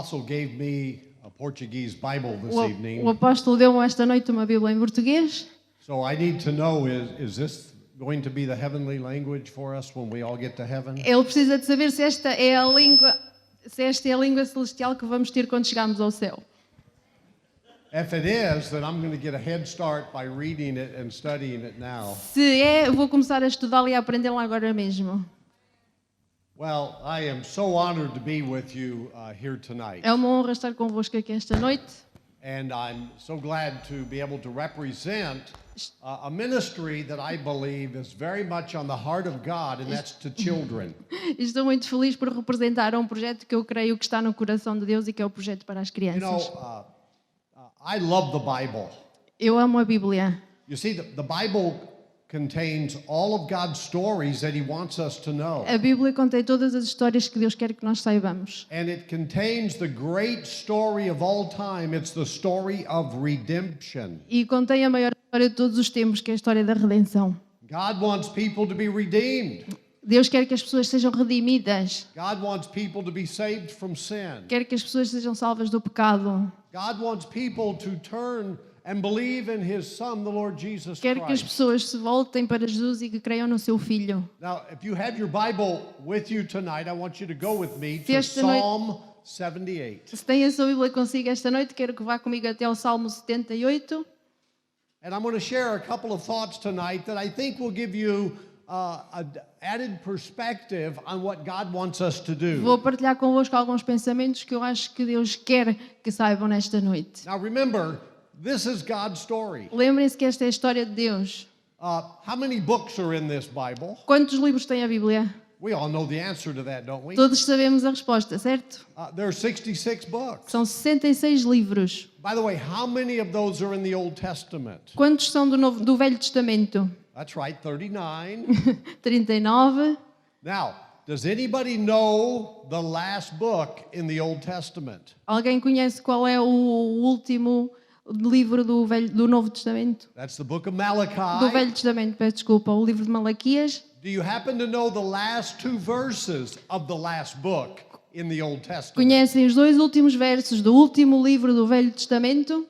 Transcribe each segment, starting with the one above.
apostle gave me a Portuguese Bible this evening. O apóstolo deu-me esta noite uma Bíblia em português. So I need to know, is this going to be the heavenly language for us when we all get to heaven? Ele precisa de saber se esta é a língua celestial que vamos ter quando chegarmos ao céu. If it is, then I'm going to get a head start by reading it and studying it now. Se é, eu vou começar a estudá-la e a aprendê-la agora mesmo. Well, I am so honored to be with you here tonight. É uma honra estar convosco aqui esta noite. And I'm so glad to be able to represent a ministry that I believe is very much on the heart of God, and that's to children. Estou muito feliz por representar um projeto que eu creio que está no coração de Deus e que é o projeto para as You crianças. know, I love the Bible. Eu amo a Bíblia. You see, the Bible contains all of God's stories that He wants us to know. A Bíblia contém todas as histórias que Deus quer que nós saibamos. And it contains the great story of all time. It's the story of redemption. E contém a maior história de todos os tempos, que é a história da redenção. God wants people to be redeemed. Deus quer que as pessoas sejam redimidas. God wants people to be saved from sin. Quer que as pessoas sejam salvas do pecado. God wants people to turn and believe in His Son, the Lord Jesus Quer que as Christ. pessoas se voltem para Jesus e que creiam no seu Filho. Now, if you have your Bible with you tonight, I want you to go with me Se to esta noite- Psalm 78. Se tem a sua Bíblia consigo esta noite, quero que vá comigo até ao Salmo 78. And I'm going to share a couple of thoughts tonight that I think will give you an added perspective on what God wants us to do. Vou partilhar convosco alguns pensamentos que eu acho que Deus quer que saibam nesta noite. Now, remember, this is God's story. Lembrem-se que esta é a história de Deus. How many books are in this Bible? Quantos livros tem a Bíblia? We all know the answer to that, don't we? Todos sabemos a resposta, certo? There are 66 books. São 66 livros. By the way, how many of those are in the Old Testament? Quantos são do Velho Testamento? That's right, 39. 39. Now, does anybody know the last book in the Old Testament? Alguém conhece qual é o último livro do Novo Testamento? That's the book of Do Malachi. Velho Testamento, peço desculpa, o livro de Malaquias. Do you happen to know the last two verses of the last book in the Old Testament? Conhecem os dois últimos versos do último livro do Velho Testamento?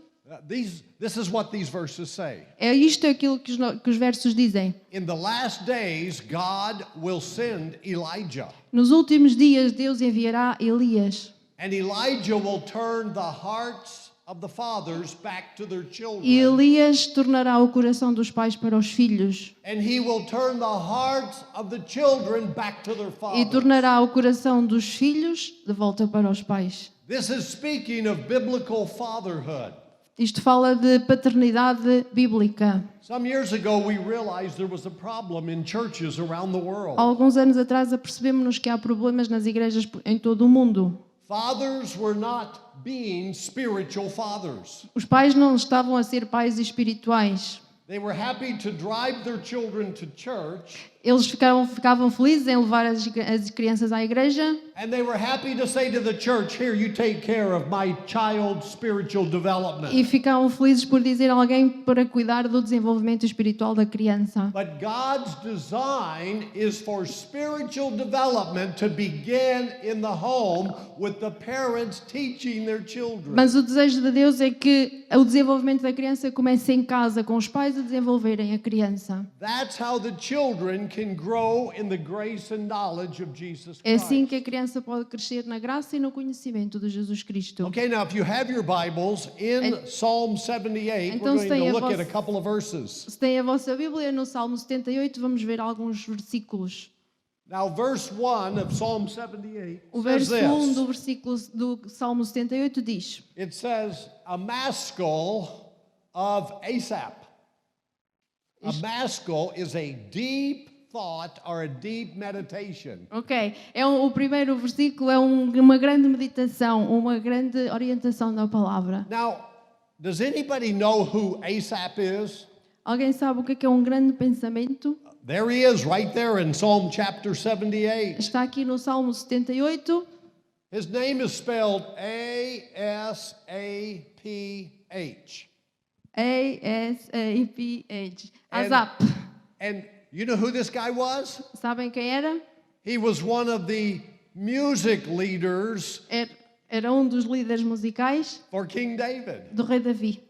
This is what these verses say. É isto aquilo que os versos dizem. In the last days, God will send Elijah, Nos últimos dias Deus enviará Elias. and Elijah will turn the hearts of the fathers back to their children, E Elias tornará o coração dos pais para os filhos. and he will turn the hearts of the children back to their E fathers. tornará o coração dos filhos de volta para os pais. This is speaking of biblical fatherhood. Isto fala de paternidade bíblica. Some years ago, we realized there was a problem in churches around the Há world. alguns anos atrás apercebemos-nos que há problemas nas igrejas em todo o mundo. Fathers were not being spiritual fathers. Os pais não estavam a ser pais espirituais. They were happy to drive their children to church, Eles ficavam felizes em levar as crianças à igreja and they were happy to say to the church, "Here, you take care of my child's spiritual development." e ficavam felizes por dizer a alguém para cuidar do desenvolvimento espiritual da criança. But God's design is for spiritual development to begin in the home with the parents teaching their children. Mas o desejo de Deus é que o desenvolvimento da criança comece em casa, com os pais a desenvolverem a criança. That's how the children can grow in the grace and knowledge of Jesus É assim Christ. que a criança pode crescer na graça e no conhecimento de Jesus Cristo. Okay, now if you have your Bibles in Psalm 78, Então, we're se going tem to a look at a vossa- couple of verses. Se tem a vossa Bíblia, no Salmo 78, vamos ver alguns versículos. Now, verse 1 of Psalm 78 O says verso 1 this. do versículo do Salmo 78 diz: It says, a maskil of Asaph. A maskil is a deep thought or a deep meditation. Ok, o primeiro versículo é uma grande meditação, uma grande orientação da palavra. Now, does anybody know who Asaph is? Alguém sabe o que é um grande pensamento? There he is right there in Psalm chapter 78. Está aqui no Salmo 78. His name is spelled A-S-A-P-H. A-S-A-P-H. Asap. And you know who this guy was? Sabem quem era? He was one of the music leaders Era um dos líderes musicais for King David. do rei Davi.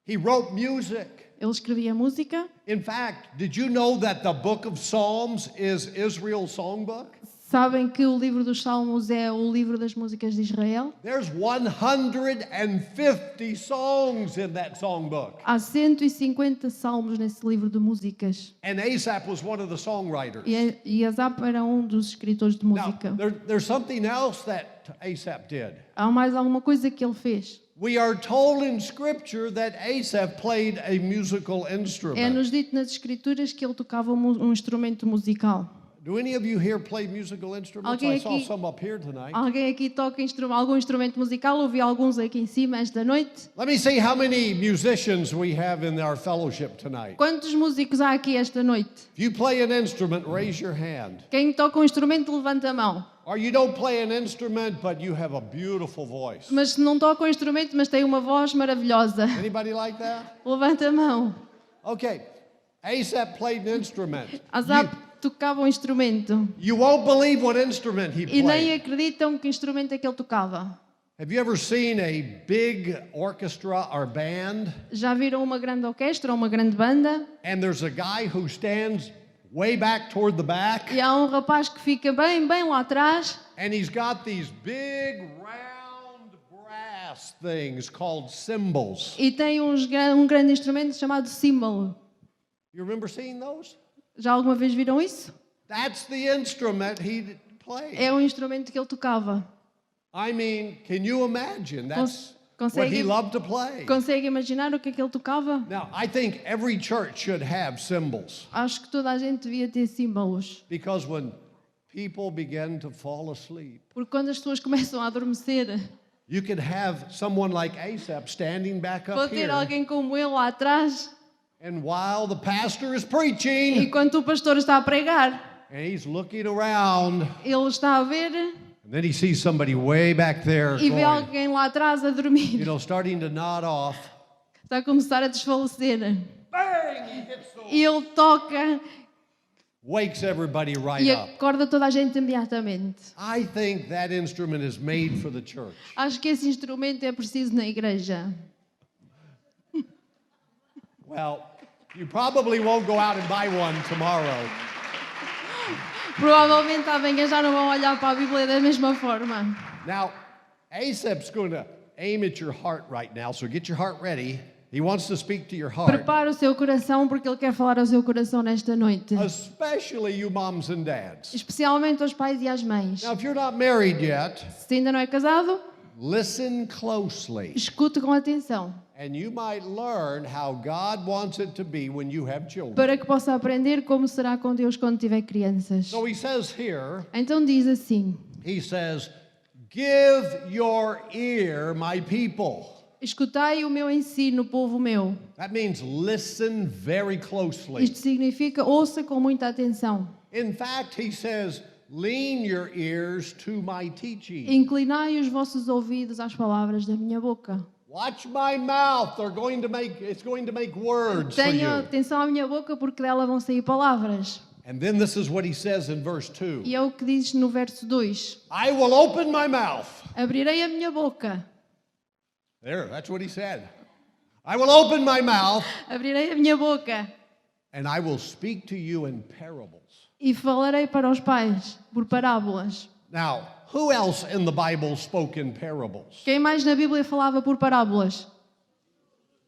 He wrote music. Ele escrevia música. In fact, did you know that the book of Psalms is Israel's songbook? Sabem que o livro dos Salmos é o livro das músicas de Israel? There's 150 songs in that songbook. Há 150 salmos nesse livro de músicas. And Asaph was one of the songwriters. E Asaf era um dos escritores de Now, música. there's something else that Asaph did. Há mais alguma coisa que ele fez. We are told in Scripture that Asaph played a musical É instrument. nos dito nas escrituras que ele tocava um instrumento musical. Do any of you here play musical instruments? Alguém I saw aqui- some up here tonight. Alguém aqui toca algum instrumento musical? Ouvi alguns aqui em cima esta noite. Let me see how many musicians we have in our fellowship tonight. Quantos músicos há aqui esta noite? If you play an instrument, raise your hand. Quem toca um instrumento, levanta a mão. Or you don't play an instrument, but you have a beautiful voice. Mas se não toca um instrumento, mas tem uma voz maravilhosa, Anybody like that? levanta a mão. Okay. Asaph played an instrument. Asaf tocava um instrumento. You won't believe what instrument he E nem played. acreditam que instrumento é que ele tocava. Have you ever seen a big orchestra or band? Já viram uma grande orquestra ou uma grande banda? And there's a guy who stands way back toward the back, E há um rapaz que fica bem lá atrás and he's got these big round brass things called cymbals. e tem um grande instrumento chamado símbolo. You remember seeing those? Já alguma vez viram isso? That's the instrument he played. É um instrumento que ele tocava. I mean, can you imagine? That's what consegue- he loved to play. Consegue imaginar o que é que ele tocava? Now, I think every church should have cymbals, Acho que toda a gente devia ter símbolos. because when people begin to fall asleep, Porque quando as pessoas começam a adormecer, you could have someone like Asaph standing back up pode ter here, alguém como ele lá atrás, and while the pastor is e preaching, enquanto o pastor está a pregar, and he's looking around, ele está a ver and then he sees somebody way back there e vê going, alguém lá atrás a dormir. starting to nod off. Está a começar a desfalecer. Bang! He hits the, E ele toca wakes everybody right e up. acorda toda a gente imediatamente. I think that instrument is made for the church. Acho que esse instrumento é preciso na igreja. Well, you probably won't go out and buy one tomorrow. Provavelmente amanhã já não vão olhar para a Bíblia da mesma forma. Now, Asaph's going to aim at your heart right now, so get your heart ready. He wants to speak to your heart, Prepara o seu coração porque ele quer falar ao seu coração nesta noite. especially you moms and dads. Especialmente aos pais e às mães. Now, if you're not married yet, Se ainda não é casado, listen closely, escute com atenção. and you might learn how God wants it to be when you have children. Para que possa aprender como será com Deus quando tiver crianças. So he says here, Então diz assim: he says, "Give your ear, my people." escutai o meu ensino, povo meu. That means listen very closely. Isto significa ouça com muita atenção. In fact, he says, lean your ears to my teaching. Inclinai os vossos ouvidos às palavras da minha boca. Watch my mouth. It's going to make words for Tenham you. atenção à minha boca porque dela vão sair palavras. And then this is what he says in verse 2. E é o que diz no verso 2. I will open my mouth. Abrirei a minha boca. There, that's what he said. I will open my mouth Abrirei a minha boca. and I will speak to you in parables. E falarei para os pais por parábolas. Now, who else in the Bible spoke in parables? Quem mais na Bíblia falava por parábolas?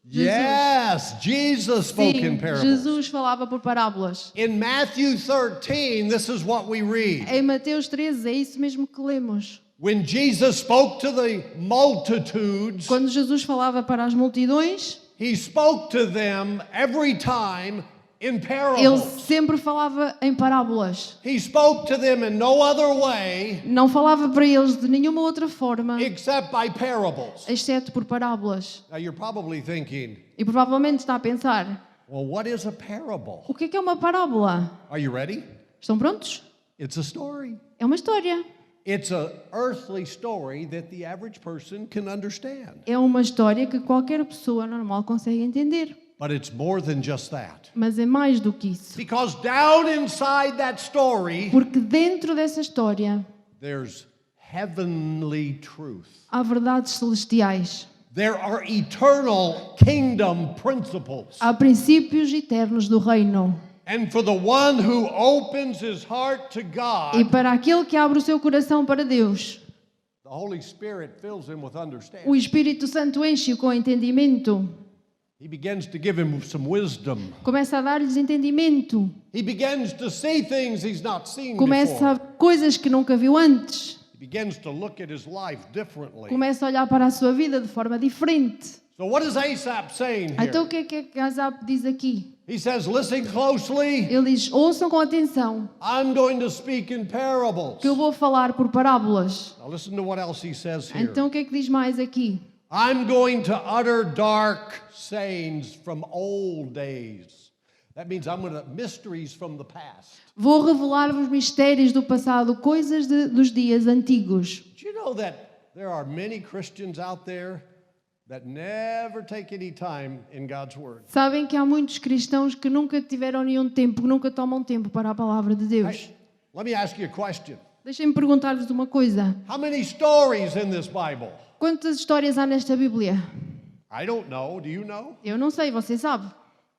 Yes, Jesus spoke in Sim, parables. Jesus falava por parábolas. In Matthew 13, this is what we read. Em Mateus 13 é isso mesmo que lemos. When Jesus spoke to the multitudes, Quando Jesus falava para as multidões, he spoke to them every time in ele parables. sempre falava em parábolas. He spoke to them in no other way Não falava para eles de nenhuma outra forma, except by parables. exceto por parábolas. Now you're probably thinking, E provavelmente está a pensar, well, what is a parable? o que é uma parábola? Are you ready? Estão prontos? It's a story. É uma história. It's an earthly story that the average person can understand. É uma história que qualquer pessoa normal consegue entender. But it's more than just that. Mas é mais do que isso. Because down inside that story, Porque dentro dessa história there's heavenly truth. Há verdades celestiais. There are eternal kingdom principles. Há princípios eternos do reino. And for the one who opens his heart to E God, para aquele que abre o seu coração para Deus, the Holy Spirit fills him with o understanding. Espírito Santo enche-o com entendimento. He begins to give him some wisdom. Começa a dar-lhes entendimento. He begins to see things he's not seen Começa a before. ver coisas que nunca viu antes. He begins to look at his life differently. Começa a olhar para a sua vida de forma diferente. So what is Asaph saying Então o here? que é que Asap diz aqui? He says, listen closely. Ele diz, ouçam com atenção, I'm going to speak in parables. que eu vou falar por parábolas. Now listen to what else he says here. Então o que é que diz mais aqui? I'm going to utter dark sayings from old days. That means I'm going to mysteries from the past. Vou revelar-vos mistérios do passado, coisas dos dias antigos. Do you know that there are many Christians out there that never take any time in God's Word? Sabem que há muitos cristãos que nunca tiveram nenhum tempo, que nunca tomam tempo para a palavra de Deus. Let me ask you a question. Deixem-me perguntar-vos uma coisa. How many stories in this Bible? Quantas histórias há nesta Bíblia? I don't know. Do you know? Eu não sei, você sabe.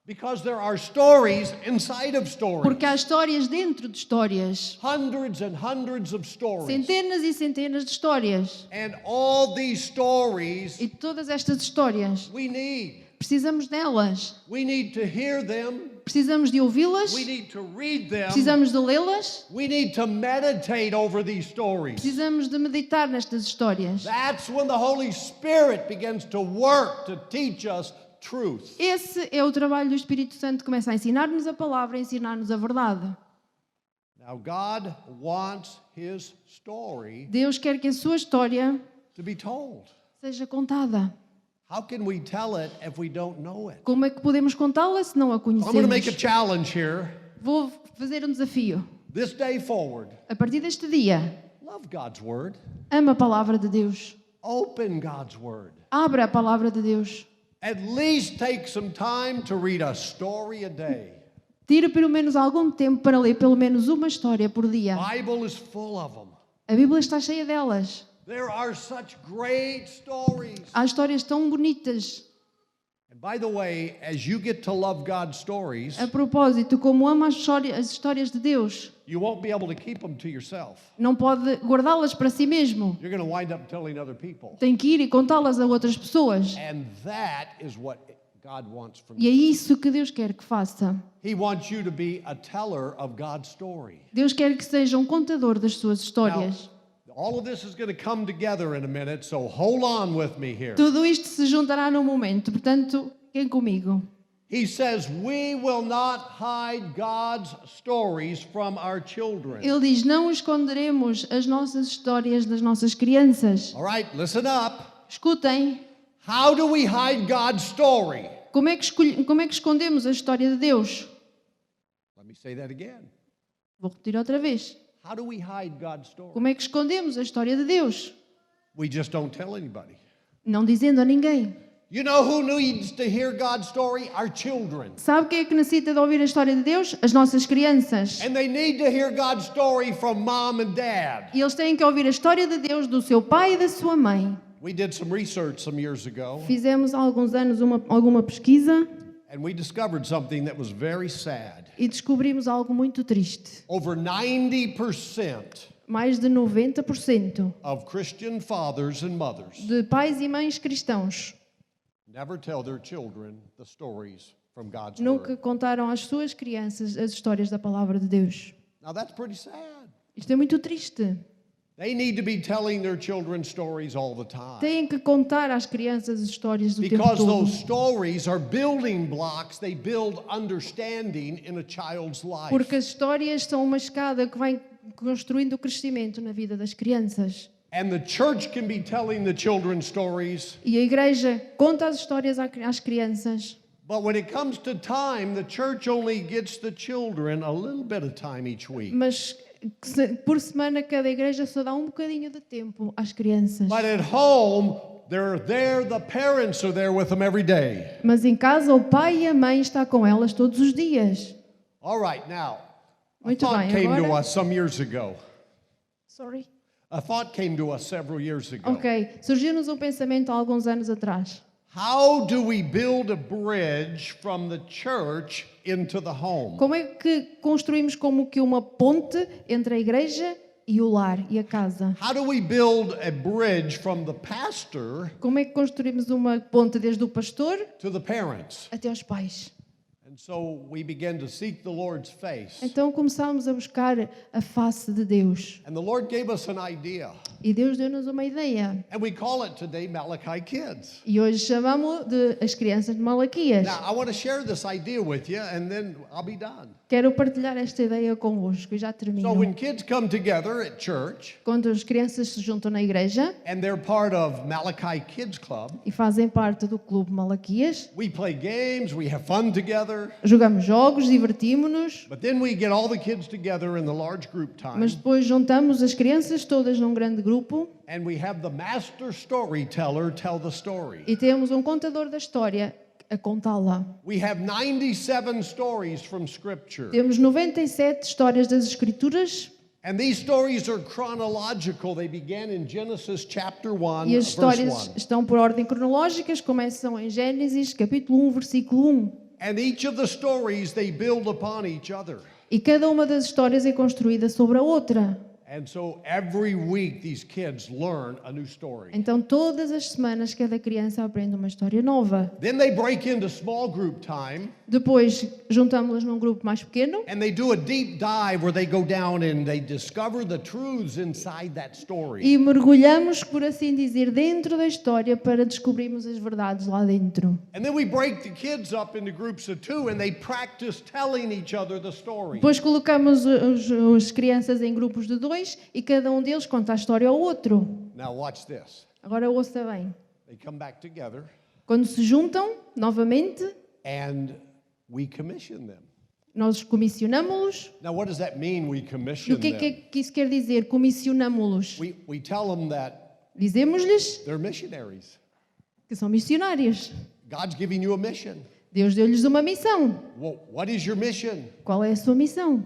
Because there are stories inside of stories. Porque há histórias dentro de histórias. Hundreds and hundreds of stories. Centenas e centenas de histórias. And all these stories E todas estas histórias, we need. precisamos delas. We need to hear them. Precisamos de ouvi-las. We need to read them. Precisamos de lê-las. We need to meditate over these stories. Precisamos de meditar nestas histórias. That's when the Holy Spirit begins to work to teach us truth. Esse é o trabalho do Espírito Santo que começa a ensinar-nos a palavra, a ensinar-nos a verdade. Now, God wants His story Deus quer que a sua história to be told. seja contada. How can we tell it if we don't know it? Como é que podemos contá-la se não a I'm going to make a conhecemos? challenge here. Vou fazer um desafio. This day forward, A partir deste dia, love God's Word. ama a palavra de Deus. Open God's Word. Abra a palavra de Deus. At least take some time to read a story a day. Tire pelo menos algum tempo para ler pelo menos uma história por dia. The Bible is full of them. A Bíblia está cheia delas. There are such great stories. Há histórias tão bonitas. And by the way, as you get to love God's stories, A propósito, como ama as histórias de Deus, you won't be able to keep them to yourself. não pode guardá-las para si mesmo. You're going to wind up telling other people. Tem que ir e contá-las a outras pessoas. And that is what God wants from E é you. isso que Deus quer que faça. He wants you to be a teller of God's story. Deus quer que seja um contador das suas Now, histórias. all of this is going to come together in a minute, so hold on with me here. Tudo isto se juntará num momento, portanto, fiquem comigo. He says, we will not hide God's stories from our children. Ele diz, não esconderemos as nossas histórias das nossas crianças. All right, listen up. Escutem, How do we hide God's story? como é que escondemos a história de Deus? Let me say that again. Vou repetir outra vez. How do we hide God's story? Como é que escondemos a história de Deus? We just don't tell anybody. Não dizendo a ninguém. You know who needs to hear God's story? Our children. Sabe quem é que necessita de ouvir a história de Deus? As nossas crianças. And they need to hear God's story from mom and dad. E eles têm que ouvir a história de Deus do seu pai e da sua mãe. We did some research some years ago, Fizemos há alguns anos alguma pesquisa and we discovered something that was very sad. e descobrimos algo muito triste. Over 90% Mais de 90% of Christian fathers and mothers de pais e mães cristãos never tell their children the stories from God's nunca Word. contaram às suas crianças as histórias da palavra de Deus. Now that's pretty sad. Isto é muito triste. They need to be telling their children stories all the time. Têm que contar às crianças as histórias do tempo Because todo. those stories are building blocks, they build understanding in a child's life. Porque as histórias são uma escada que vai construindo o crescimento na vida das crianças. And the church can be telling the children stories, E a igreja conta as histórias às crianças. but when it comes to time, the church only gets the children a little bit of time each week. Mas por semana cada igreja só dá um bocadinho de tempo às crianças. But at home, they're there, the parents are there with them every day. Mas em casa o pai e a mãe estão com elas todos os dias. All right, now, a Muito thought bem, came to agora- us some years ago. Sorry. A thought came to us several years ago. Ok, surgiu-nos um pensamento há alguns anos atrás. How do we build a bridge from the church into the home? Como é que construímos como que uma ponte entre a igreja e o lar e a casa? How do we build a bridge from the pastor Como é que construímos uma ponte desde o pastor to the parents? até aos pais? And so we began to seek the Lord's face. Então começámos a buscar a face de Deus. And the Lord gave us an idea. E Deus deu-nos uma ideia. And we call it today Malachi Kids. E hoje chamamos de as crianças de Malaquias. Now, I want to share this idea with you and then I'll be done. Quero partilhar esta ideia convosco e já So termino. when kids come together at church Quando as crianças se juntam na igreja and they're part of Malachi Kids Club, e fazem parte do Clube Malaquias, we play games, we have fun together, jogamos jogos, divertimos-nos, but then we get all the kids together in the large group time mas depois juntamos as crianças todas num grande grupo and we have the master storyteller tell the story. e temos um contador da história a contá-la. We have 97 stories from Scripture. Temos 97 histórias das Escrituras And these stories are chronological. They began in Genesis chapter 1, e as verse histórias 1. estão por ordem cronológicas, começam em Gênesis, capítulo 1, versículo 1. And each of the stories, they build upon each other. E cada uma das histórias é construída sobre a outra. And so every week, these kids learn a new story. Então, todas as semanas, cada criança aprende uma história nova. Then they break into small group time Depois, juntamos-las num grupo mais pequeno and they do a deep dive where they go down and they discover the truths inside that story. e mergulhamos, por assim dizer, dentro da história para descobrirmos as verdades lá dentro. And then we break the kids up into groups of 2 and they practice telling each other the story. Depois colocamos as crianças em grupos de 2 e cada um deles conta a história ao outro. Now watch this. Agora ouça bem. They come back together Quando se juntam, novamente, and we commission them. nós comissionamos-los. Now what does that mean, we E commission o que é them? que isso quer dizer? Comissionamos-los. We tell them that Dizemos-lhes they're missionaries. que são missionários. God's giving you a mission. Deus deu-lhes uma missão. Well, what is your mission? Qual é a sua missão?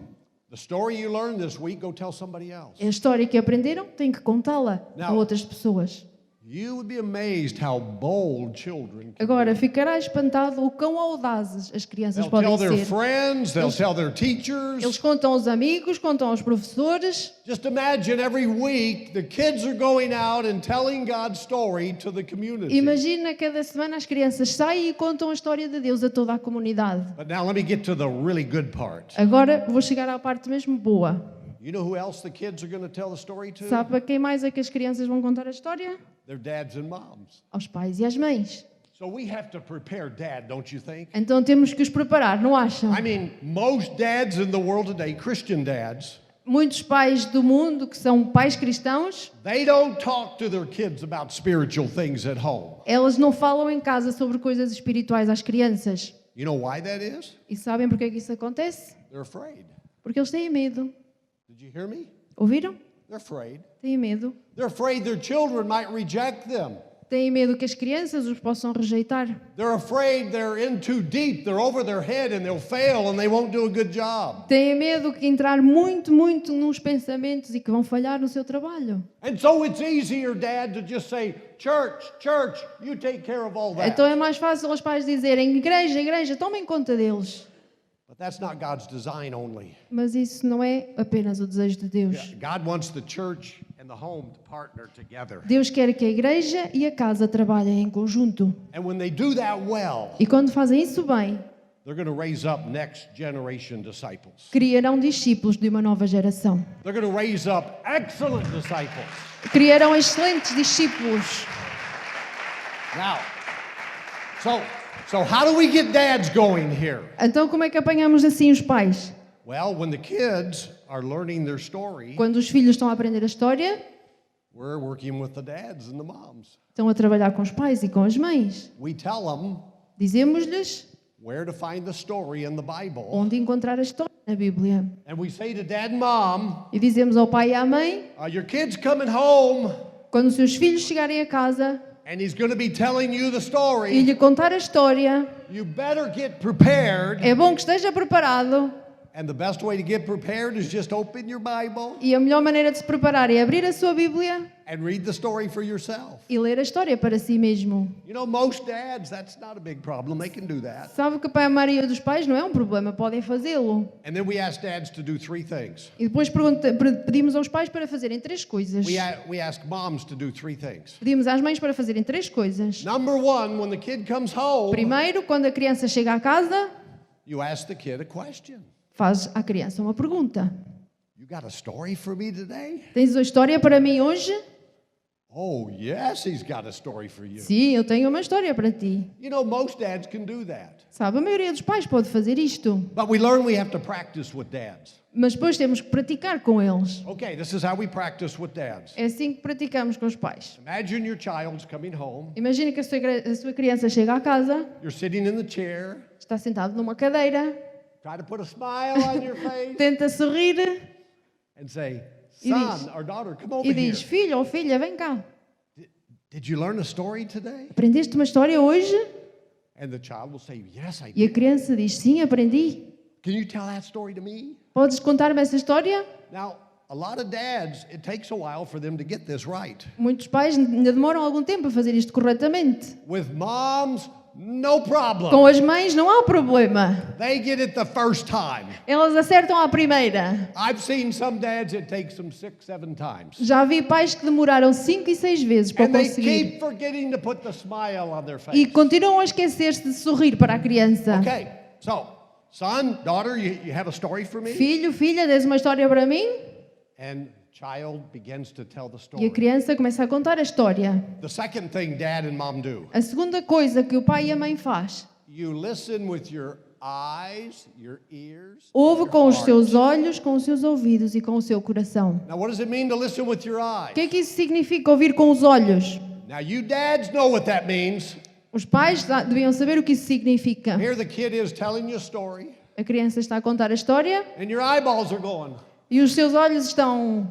The story you learned this week, go tell somebody else. É a história que aprenderam, têm que contá-la a Não. outras pessoas. You would be amazed how bold children can Agora, ficará espantado o quão audazes as crianças They'll podem tell their ser. friends, they'll Eles- tell their teachers. Eles contam aos amigos, contam aos professores. Just imagine every week the kids are going out and telling God's story to the community. Imagina, cada semana as crianças saem e contam a história de Deus a toda a comunidade. But now let me get to the really good part. Agora vou chegar à parte mesmo boa. You know who else the kids are going to tell the story to? Sabe a quem mais é que as crianças vão contar a história? Their dads and moms. Aos pais e às mães. So we have to prepare dad, don't you think? Então temos que os preparar, não acham? I mean, most dads in the world today, Christian dads, Muitos pais do mundo que são pais cristãos, they don't talk to their kids about spiritual things at home. elas não falam em casa sobre coisas espirituais às crianças. You know why that is? E sabem porque é que isso acontece? They're afraid. Porque eles têm medo. Did you hear me? Ouviram? They're afraid. Têm medo. They're afraid their children might reject them. Têm medo que as crianças os possam rejeitar. They're afraid they're in too deep, they're over their head and they'll fail and they won't do a good job. Têm medo que entrar muito nos pensamentos e que vão falhar no seu trabalho. And so it's easier, Dad, to just say, church, you take care of all that. Então é mais fácil os pais dizerem, igreja, tomem conta deles. But that's not God's design only. Mas isso não é apenas o desejo de Deus. God wants the church and the home to partner together. Deus quer que a igreja e a casa trabalhem em conjunto. And when they do that well, E quando fazem isso bem, they're going to raise up next generation disciples. criarão discípulos de uma nova geração. They're going to raise up excellent disciples. Criarão excelentes discípulos. Now, so how do we get dads going here? Então como é que apanhamos assim os pais? Well, when the kids are learning their story, Quando os filhos estão a aprender a história, we're working with the dads and the moms. estão a trabalhar com os pais e com as mães. We tell them Dizemos-lhes where to find the story in the Bible. onde encontrar a história na Bíblia. And we say to dad and mom, E dizemos ao pai e à mãe, your kid's coming home quando os seus filhos chegarem a casa and he's going to be telling you the e story. lhe contar a história, You better get prepared é bom que esteja preparado And the best way to get prepared is just open your Bible E a melhor maneira de se preparar é abrir a sua Bíblia and read the story for yourself. e ler a história para si mesmo. You know, most dads, that's not a big problem. They can do that. Sabe que a maioria dos pais não é um problema, podem fazê-lo. And then we ask dads to do 3 things. E depois pedimos aos pais para fazerem 3 coisas. We ask moms to do 3 things. Pedimos às mães para fazerem 3 coisas. Number 1, when the kid comes home, Primeiro, quando a criança chega à casa, you ask the kid a question. faz à criança uma pergunta. You got a story for me today? Tens uma história para mim hoje? Oh, yes, he's got a story for you. Sim, eu tenho uma história para ti. You know, most dads can do that. Sabe, a maioria dos pais pode fazer isto. But we learn we have to practice with dads. Mas depois temos que praticar com eles. Okay, this is how we practice with dads. É assim que praticamos com os pais. Imagine your child's coming home. Imagina que a sua criança chega à casa, You're sitting in the chair. está sentado numa cadeira, Try to put a smile on your face tenta sorrir and say, E son diz- or daughter, come over e here. diz: filho ou filha, vem cá. Did you learn a story today? Aprendeste uma história hoje? And the child will say, yes, I E a did. criança diz: sim, aprendi. Can you tell that story to me? Podes contar-me essa história? Now, a lot of dads, it takes a while for them to get this right. Muitos pais ainda demoram algum tempo a fazer isto corretamente. With moms, no problem. Com as mães não há problema. They get it the first time. Elas acertam à primeira. I've seen some dads, it takes them 6, 7 times. Já vi pais que demoraram 5 e 6 vezes para And they conseguir. keep forgetting to put the smile on their E face. continuam a esquecer-se de sorrir para a criança. Okay, so, son, daughter, you have a story for me? Filho, filha, tens uma história para mim? And child begins to tell the E a story. criança começa a contar a história. The second thing dad and mom do, A segunda coisa que o pai e a mãe faz, you listen with your eyes, your ears, ouve your com os heart. seus olhos, com os seus ouvidos e com o seu coração. Now, what does it mean to listen with your eyes? O que é que isso significa ouvir com os olhos? Now, you dads know what that means. Os pais deviam saber o que isso significa. Here the kid is telling you a story, A criança está a contar a história and your eyeballs are going, e os seus olhos estão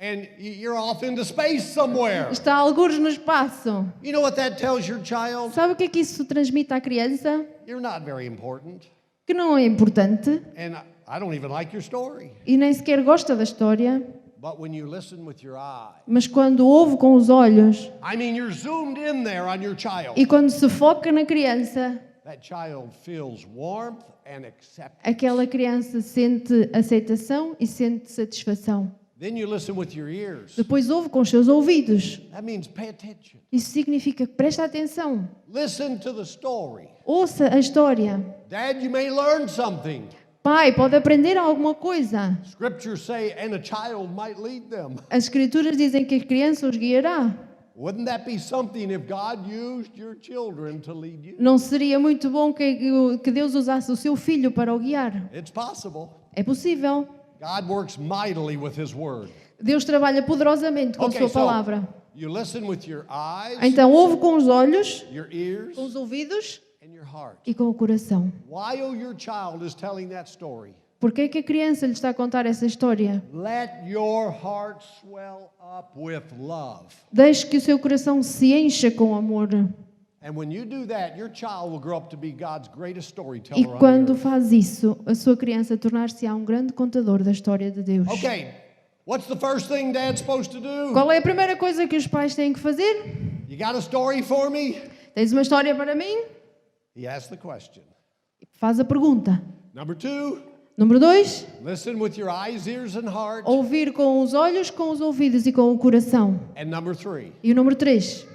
and you're off into space somewhere. está algures no espaço. You know what that tells your child? Sabe o que é que isso transmite à criança? You're not very important, Que não é importante and I don't even like your story. e nem sequer gosta da história, But when you listen with your eye, mas quando ouve com os olhos I mean, you're zoomed in there on your child. e quando se foca na criança, That child feels warmth and acceptance. aquela criança sente aceitação e sente satisfação. Then you listen with your ears. Depois ouve com os seus ouvidos. That means pay attention. Isso significa que presta atenção. Listen to the story. Ouça a história. Dad, you may learn something. Pai, pode aprender alguma coisa. Scriptures say, and a child might lead them. As escrituras dizem que a criança os guiará. Wouldn't that be something if God used your children to lead you? Não seria muito bom que Deus usasse o seu filho para o guiar? It's possible. É possível. God works mightily with His Word. Deus trabalha poderosamente com a sua palavra. you listen with your eyes, Então ouve com os olhos, your ears, com os ouvidos and your heart. e com o coração. While your child is telling that story, Por que é que a criança lhe está a contar essa história? let your heart swell up with love. Deixe que o seu coração se encha com amor. And when you do that, your child will grow up to be God's greatest E storyteller on quando the earth. faz isso, a sua criança tornar-se-á um grande contador da história de Deus. Okay, what's the first thing Dad's supposed to do? Qual é a primeira coisa que os pais têm que fazer? You got a story for me? Tens uma história para mim? He asks the question. Faz a pergunta. Number 2, Número 2, listen with your eyes, ears, and heart. ouvir com os olhos, com os ouvidos e com o coração. And number 3, E o número 3,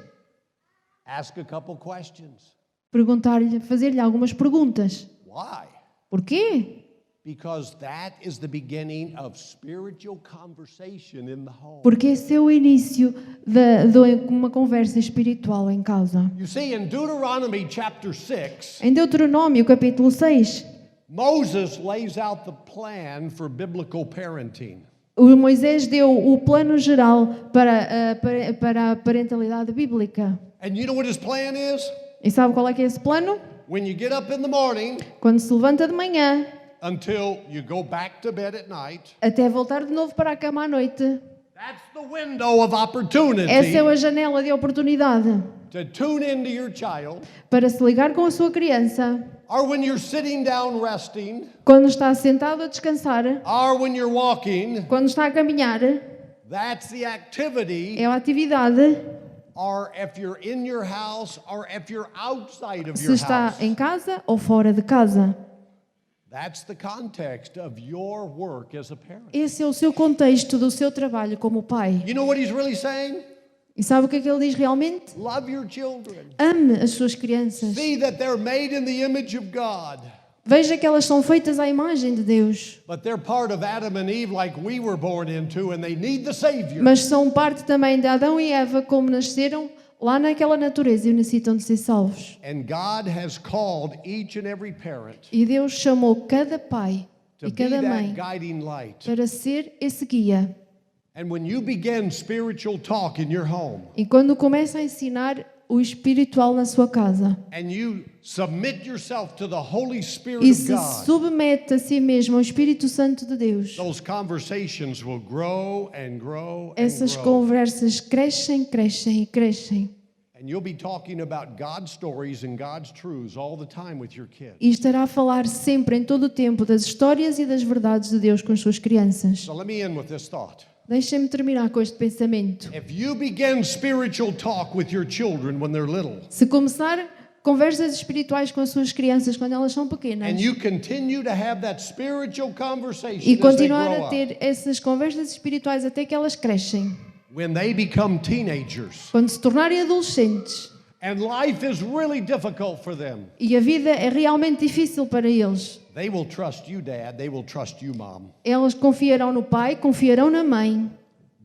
ask a couple questions. perguntar-lhe, fazer-lhe algumas perguntas. Why? Porquê? Because that is the beginning of spiritual conversation in the home. Porque esse é o início de uma conversa espiritual em casa. You see, in Deuteronomy chapter 6, Em Deuteronômio, capítulo 6, Moses lays out the plan for biblical parenting. o Moisés deu o plano geral para a parentalidade bíblica. And you know what his plan is? E sabe qual é que é esse plano? When you get up in the morning Quando se levanta de manhã, until you go back to bed at night, até voltar de novo para a cama à noite. that's the window of opportunity Essa é a janela de oportunidade to tune into your child para se ligar com a sua criança or when you're sitting down resting, quando está sentado a descansar, or when you're walking, quando está a caminhar, that's the activity. é a atividade. Or if you're in your house, or if you're outside of Se your está house. em casa ou fora de casa. That's the context of your work as a parent. Esse é o seu contexto do seu trabalho como pai. You know what he's really saying? E sabe o que é que ele diz realmente? Love your children. Ame as suas crianças. See that they're made in the image of God. Veja que elas são feitas à imagem de Deus. But they're part of Adam and Eve like we were born into, and they need the Savior. Mas são parte também de Adão e Eva, como nasceram lá naquela natureza e necessitam de ser salvos. And God has called each and every parent E Deus chamou cada pai to e be cada that mãe guiding light. para ser esse guia. And when you begin spiritual talk in your home, E quando começa a ensinar o espiritual na sua casa and you submit yourself to the Holy Spirit e of se God, submete a si mesmo ao Espírito Santo de Deus, those conversations will grow and grow and essas grow. conversas crescem, crescem e crescem. And you'll be talking about God's stories and God's truths all the time with your kids. E estará a falar sempre, em todo o tempo, das histórias e das verdades de Deus com as suas crianças. So let me end with this thought. Deixem-me terminar com este pensamento. If you begin spiritual talk with your children when they're little, Se começar conversas espirituais com as suas crianças quando elas são pequenas and you continue to have that spiritual conversation e as they continuar grow a up, ter essas conversas espirituais até que elas crescem, when they become teenagers, quando se tornarem adolescentes and life is really difficult for them, e a vida é realmente difícil para eles, they will trust you, Dad. They will trust you, Mom. elas confiarão no pai, confiarão na mãe,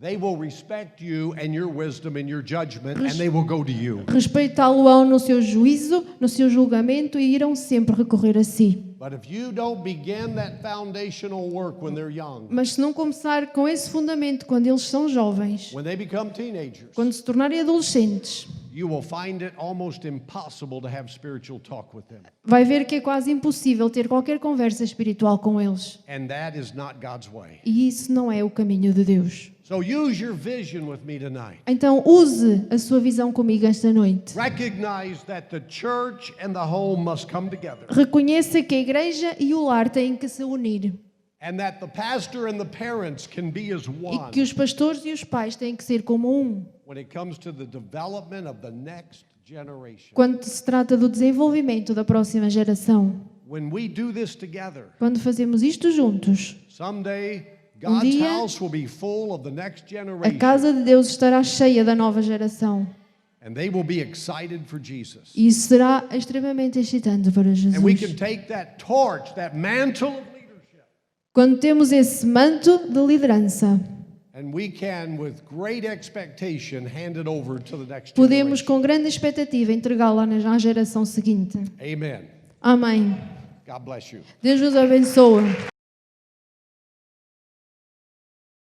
They will respect you and your wisdom and your judgment, and they will go to you. respeitá-lo-ão no seu juízo, no seu julgamento e irão sempre recorrer a si. But if you don't begin that foundational work when they're young, Mas se não começar com esse fundamento quando eles são jovens, when they become teenagers, quando se tornarem adolescentes, you will find it almost impossible to have spiritual talk with them. vai ver que é quase impossível ter qualquer conversa espiritual com eles. And that is not God's way. E isso não é o caminho de Deus. So use your vision with me tonight. Então use a sua visão comigo esta noite. Recognize that the church and the home must come together. Reconheça que a igreja e o lar têm que se unir. And that the pastor and the parents can be as E one que os pastores e os pais têm que ser como um. when it comes to the development of the next generation. Quando se trata do desenvolvimento da próxima geração. When we do this together, Quando fazemos isto juntos, someday God's dia, house will be full of the next a generation, casa de Deus estará cheia da nova geração. and they will be excited for Jesus. E isso será extremamente excitante para And we can Jesus. take that torch, that mantle of leadership, Quando temos esse manto de liderança, and we can, with great expectation, hand it over to the next podemos generation. com grande expectativa entregá-la à geração seguinte. Amen. Amém. God bless you. Deus nos abençoe.